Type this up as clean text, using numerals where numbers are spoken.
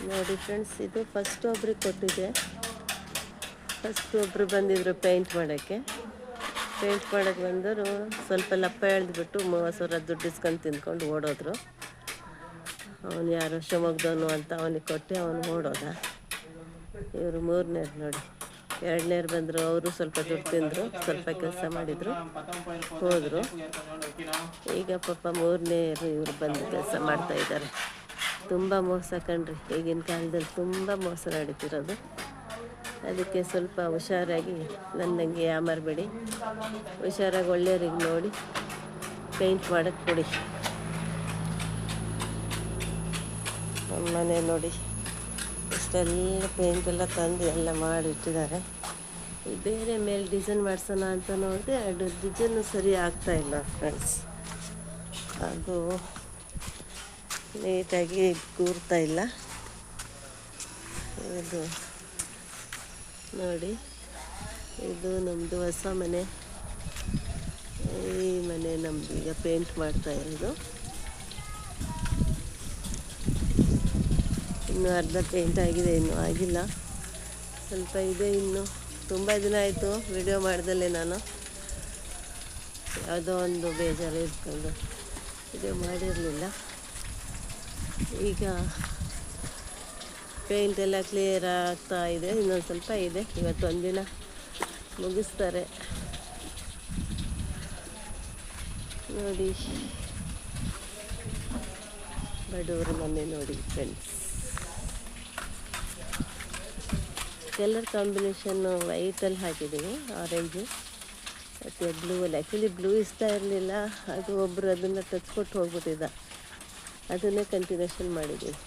ನೋಡಿ ಫ್ರೆಂಡ್ಸ್, ಇದು ಫಸ್ಟ್ ಒಬ್ರಿಗೆ ಕೊಟ್ಟಿದ್ದೆ. ಫಸ್ಟ್ ಒಬ್ಬರು ಬಂದಿದ್ರು ಪೇಂಟ್ ಮಾಡೋಕ್ಕೆ ಬಂದರು. ಸ್ವಲ್ಪ ಲಪ್ಪ ಎಳೆದ್ಬಿಟ್ಟು 30,000 ದುಡ್ಡು ಇಸ್ಕೊಂಡು ತಿಂದ್ಕೊಂಡು ಓಡೋದ್ರು. ಅವನು ಯಾರೋ ಶಿವಮೊಗ್ಗದವನು ಅಂತ ಅವನಿಗೆ ಕೊಟ್ಟು ಅವನು ಓಡೋದ. ಇವರು ಮೂರನೇರು ನೋಡಿ, ಎರಡನೇರು ಬಂದರು. ಅವರು ಸ್ವಲ್ಪ ದುಡ್ಡು ತಿಂದರು, ಸ್ವಲ್ಪ ಕೆಲಸ ಮಾಡಿದರು, ಹೋದರು. ಈಗ ಪಾಪ ಮೂರನೇರು ಇವರು ಬಂದು ಕೆಲಸ ಮಾಡ್ತಾಯಿದ್ದಾರೆ. ತುಂಬ ಮೋಸ ಕಣ್ರಿ, ಈಗಿನ ಕಾಲದಲ್ಲಿ ತುಂಬ ಮೋಸ ನಡೀತಿರೋದು. ಅದಕ್ಕೆ ಸ್ವಲ್ಪ ಹುಷಾರಾಗಿ ನನ್ನಂಗೆ ಯಾಮಾರಬೇಡಿ. ಹುಷಾರಾಗಿ ಒಳ್ಳೆಯವ್ರಿಗೆ ನೋಡಿ ಪೇಂಟ್ ಮಾಡೋಕ್ಕೆ ಕೊಡಿ. ನಮ್ಮ ಮನೆ ನೋಡಿ ಇಷ್ಟೆಲ್ಲ ಪೇಂಟೆಲ್ಲ ತಂದು ಎಲ್ಲ ಮಾಡಿಟ್ಟಿದ್ದಾರೆ. ಈ ಬೇರೆ ಮೇಲೆ ಡಿಸೈನ್ ಮಾಡಿಸೋಣ ಅಂತ ನೋಡಿದೆ, ಅದು ಡಿಸೈನು ಸರಿ ಆಗ್ತಾಯಿಲ್ಲ ಫ್ರೆಂಡ್ಸ್. ಅದು ನೀಟಾಗಿ ಕೂರ್ತಾ ಇಲ್ಲ. ಇದು ನೋಡಿ, ಇದು ನಮ್ಮದು ಹೊಸ ಮನೆ. ಈ ಮನೆ ನಮ್ಮದು ಈಗ ಪೇಂಟ್ ಮಾಡ್ತಾ ಇರೋದು. ಇನ್ನೂ ಅರ್ಧ ಪೇಂಟ್ ಆಗಿದೆ, ಇನ್ನೂ ಆಗಿಲ್ಲ, ಸ್ವಲ್ಪ ಇದೆ ಇನ್ನು. ತುಂಬ ದಿನ ಆಯಿತು ವಿಡಿಯೋ ಮಾಡ್ದಲ್ಲೇ ನಾನು ಯಾವುದೋ ಒಂದು ಬೇಜಾರು ಇಟ್ಕೊಂಡು ವಿಡಿಯೋ ಮಾಡಿರಲಿಲ್ಲ. ಈಗ ಪೇಂಟ್ ಎಲ್ಲ ಕ್ಲಿಯರ್ ಆಗ್ತಾ ಇದೆ, ಇನ್ನೊಂದು ಸ್ವಲ್ಪ ಇದೆ. ಇವತ್ತು ಒಂದಿನ ಮುಗಿಸ್ತಾರೆ ನೋಡಿ. ಬಡವ್ರ ಮನೆ ನೋಡಿ ಫ್ರೆಂಡ್ಸ್. ಕಲರ್ ಕಾಂಬಿನೇಷನ್ನು ವೈಟಲ್ಲಿ ಹಾಕಿದ್ದೀನಿ, ಆರೆಂಜು ಮತ್ತು ಬ್ಲೂವಲ್ಲಿ. ಆ್ಯಕ್ಚುಲಿ ಬ್ಲೂ ಇಷ್ಟ ಇರಲಿಲ್ಲ, ಅದು ಒಬ್ಬರು ಅದನ್ನು ಟಚ್ ಕೊಟ್ಟು ಹೋಗ್ಬಿಟ್ಟಿದ್ದ, ಅದನ್ನೇ ಕಂಟಿನ್ಯೂಷನ್ ಮಾಡಿದ್ದೀನಿ.